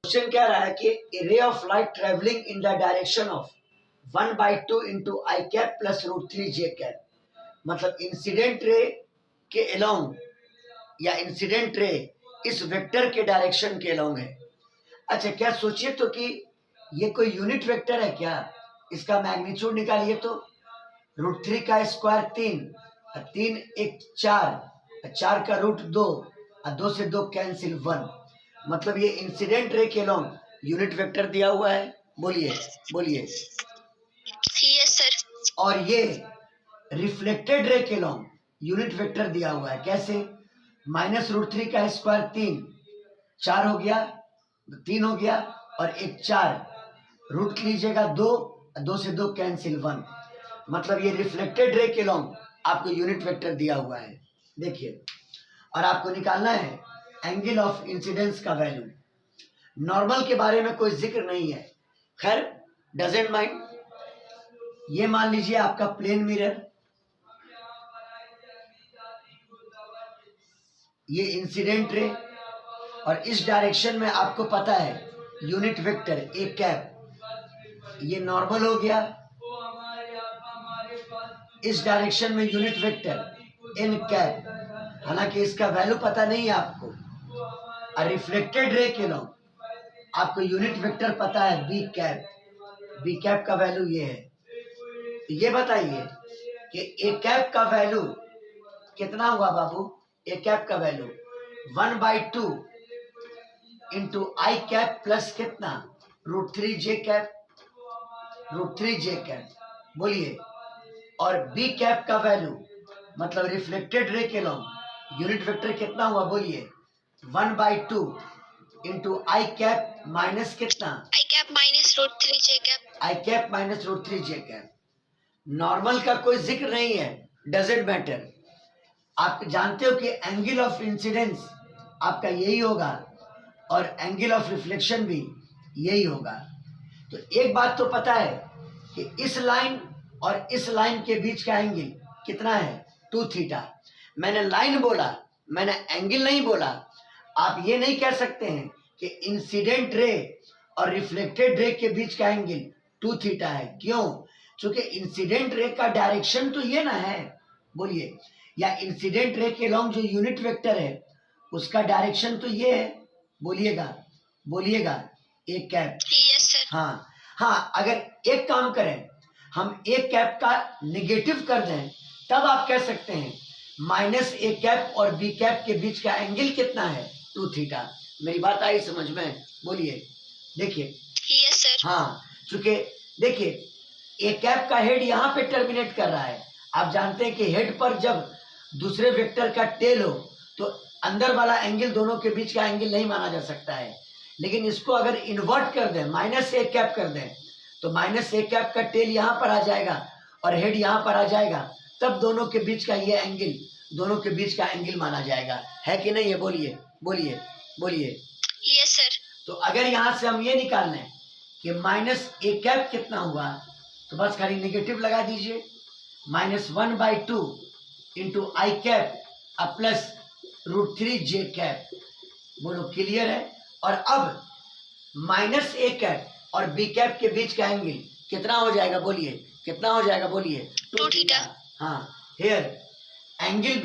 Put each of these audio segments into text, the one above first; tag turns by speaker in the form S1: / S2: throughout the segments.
S1: Question कह रहा है कि a ray of light travelling in the direction of 1/2 into I cap plus √3 J cap, मतलब incident ray के अलोंग या इंसिडेंट रे इस वेक्टर के डायरेक्शन के अलोंग है। अच्छा, क्या सोचिए तो कि ये कोई यूनिट वेक्टर है क्या? इसका मैग्नीट्यूड निकालिए तो √3 का स्क्वायर 3, 3 एक 4, 4 का √2, 2 से 2 कैंसिल 1, मतलब ये इंसिडेंट रे के अलोंग यूनिट वेक्टर दिया हुआ है। बोलिए बोलिए।
S2: Yes sir.
S1: और ये रिफ्लेक्टेड रे के अलोंग यूनिट वेक्टर दिया हुआ है। कैसे? -√3 का स्क्वायर 3, 4 हो गया, 3 हो गया और एक 4, रूट लीजिएगा 2, 2 से 2 कैंसिल 1, मतलब ये रिफ्लेक्टेड रे के अलोंग आपको यूनिट वेक्टर दिया हुआ है। देखिए, और आपको निकालना है एंगल ऑफ इंसिडेंस का वैल्यू। नॉर्मल के बारे में कोई जिक्र नहीं है, खैर डजेंट माइंड। ये मान लीजिए आपका प्लेन मिरर, ये इंसिडेंट रे, और इस डायरेक्शन में आपको पता है यूनिट वेक्टर ए कैप, ये नॉर्मल हो गया। इस डायरेक्शन में यूनिट वेक्टर एन कैप, हालांकि इसका वैल्यू पता नहीं है आपको। और रिफ्लेक्टेड रे के लो आपको यूनिट वेक्टर पता है बी कैप, बी कैप का वैल्यू ये है। तो ये बताइए कि ए कैप का वैल्यू कितना हुआ बाबू? ए कैप का value 1/2 into I cap plus कितना? √3 जे कैप, √3 जे कैप। बोलिए। और बी कैप का वैल्यू मतलब रिफ्लेक्टेड रे के लॉन्ग यूनिट वेक्टर कितना हुआ? बोलिए। 1/2 इंटू आई कैप माइनस कितना?
S2: आई कैप माइनस √3 जे कैप।
S1: आई cap minus √3 J cap. Normal का कोई जिक्र नहीं है, डजेंट मैटर। आप जानते हो कि एंगल ऑफ इंसिडेंस आपका यही होगा और एंगल ऑफ रिफ्लेक्शन भी यही होगा। तो एक बात तो पता है कि इस लाइन और इस लाइन के बीच का एंगल कितना है? 2 थीटा। मैंने लाइन बोला, मैंने एंगल नहीं बोला। आप ये नहीं कह सकते हैं कि इंसिडेंट रे और रिफ्लेक्टेड रे के बीच का एंगल 2 थीटा है। क्यों? क्योंकि इंसिडेंट रे का डायरेक्शन तो ये ना है। बोलिए। या इंसिडेंट रे के लॉन्ग जो यूनिट वेक्टर है उसका डायरेक्शन तो ये है। बोलिएगा बोलिएगा। एक कैप।
S2: Yes sir.
S1: हाँ हाँ, अगर एक काम करें, हम एक कैप का निगेटिव कर दें, तब आप कह सकते हैं माइनस ए कैप और बी कैप के बीच का एंगल कितना है? 2 थीटा। मेरी बात आई समझ में? बोलिए। देखिए।
S2: Yes sir.
S1: हाँ, चूंकि देखिए ए कैप का हेड यहाँ पे टर्मिनेट कर रहा है। आप जानते हैं कि हेड पर जब दूसरे वेक्टर का टेल हो तो अंदर वाला एंगल दोनों के बीच का एंगल नहीं माना जा सकता है। लेकिन इसको अगर इन्वर्ट कर दें, माइनस ए कैप कर दें, तो माइनस ए कैप का टेल यहाँ पर आ जाएगा और हेड यहाँ पर आ जाएगा, तब दोनों के बीच का ये एंगल दोनों के बीच का एंगल माना जाएगा। है कि नहीं है? बोलिए बोलिए बोलिए।
S2: Yes sir.
S1: तो अगर यहाँ से हम ये निकाल लें कि माइनस ए कैप कितना हुआ, तो बस खाली निगेटिव लगा दीजिए। -1/2 into I cap plus √3 J cap. बोलो क्लियर है? और अब माइनस ए कैप और बी कैप के बीच का एंगल कितना हो जाएगा? बोलिए कितना हो जाएगा? बोलिए।
S2: 2 थीटा।
S1: हाँ, here angle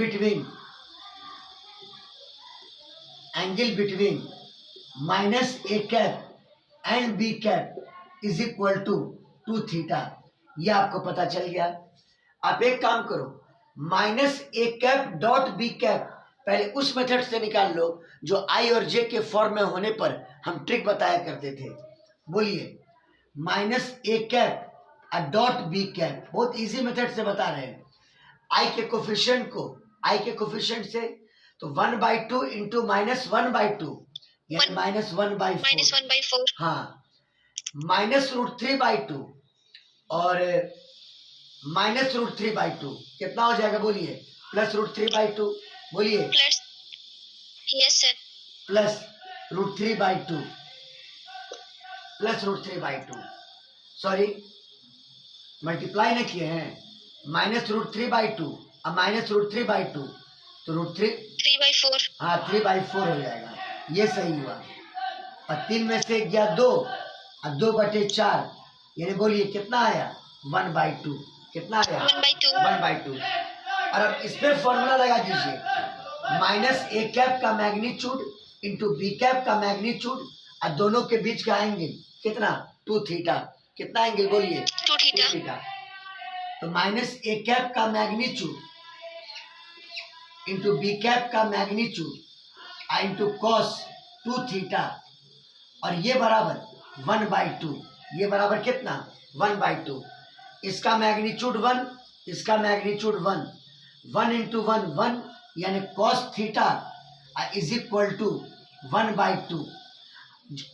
S1: between minus a cap and b cap is equal to 2 theta. यह आपको पता चल गया। आप एक काम करो, minus a cap dot b cap पहले उस मेथड से निकाल लो जो आई और जे के फॉर्म में होने पर हम ट्रिक बताया करते थे। बोलिए। Minus a cap dot b cap, बहुत इजी मेथड से बता रहे हैं। आई के कोफिशिएंट से तो 1/2 इंटू -1/2 यानी -1/4। हाँ, -√3/2 और -√3/2 कितना हो जाएगा? बोलिए। +√3/2। बोलिए।
S2: Plus. Yes sir.
S1: Plus √3/2 sorry, multiply नहीं किए हैं। -√3/2 अब -√3/2 तो √3
S2: 3/4।
S1: हाँ 3/4 हो जाएगा। ये सही हुआ। और 3 में से गया 2 और 2/4, यानी बोलिए कितना आया 1/2। कितना आया
S2: 1/2।
S1: 1/2। और अब इसमें फॉर्मूला लगा दीजिए, माइनस ए कैप का मैग्नीट्यूड इंटू बी कैप का मैग्नीट्यूड और दोनों के बीच का एंगल कितना 2 थीटा। कितना एंगल बोलिए
S2: 2 थीटा।
S1: 2 थीटा। तो माइनस ए कैप का मैग्नीट्यूड इंटू बी कैप का मैग्नीट्यूड इंटू कॉस 2 थीटा, और ये बराबर 1/2। ये बराबर कितना 1/2। इसका मैग्नीट्यूड 1, इसका मैग्नीट्यूड 1, 1 इंटू 1 1, यानी cos theta is equal to 1/2।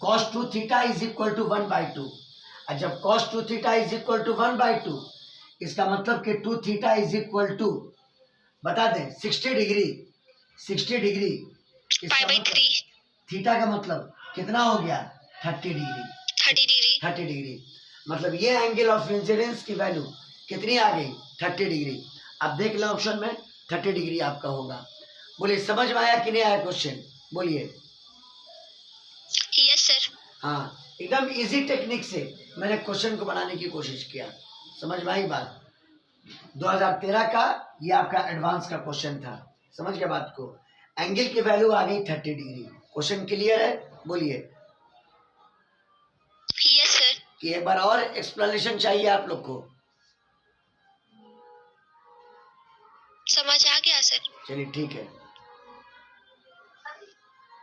S1: Cos 2 theta is equal to 1/2। और जब cos 2 theta is equal to 1/2, इसका मतलब कि 2 थीटा इज इक्वल टू, बता दें 60 degree. 60 degree
S2: pi by 3।
S1: Theta का मतलब कितना हो गया 30 डिग्री।
S2: 30 डिग्री।
S1: 30 डिग्री मतलब ये एंगल ऑफ इंसिडेंस की वैल्यू कितनी आ गई 30 डिग्री। अब देख लो ऑप्शन में 30 डिग्री आपका होगा। बोलिए समझ में आया कि नहीं आया क्वेश्चन, बोलिए।
S2: Yes sir.
S1: हाँ, एकदम इजी टेक्निक से मैंने क्वेश्चन को बनाने की कोशिश किया। समझ में आई बात। 2013 का ये आपका एडवांस का क्वेश्चन था। समझ गया बात को। एंगल की वैल्यू आ गई 30 डिग्री। क्वेश्चन क्लियर है, बोलिए।
S2: Yes sir.
S1: कि एक बार और एक्सप्लेनेशन चाहिए आप लोग को?
S2: समझ आ गया सर।
S1: चलिए ठीक है।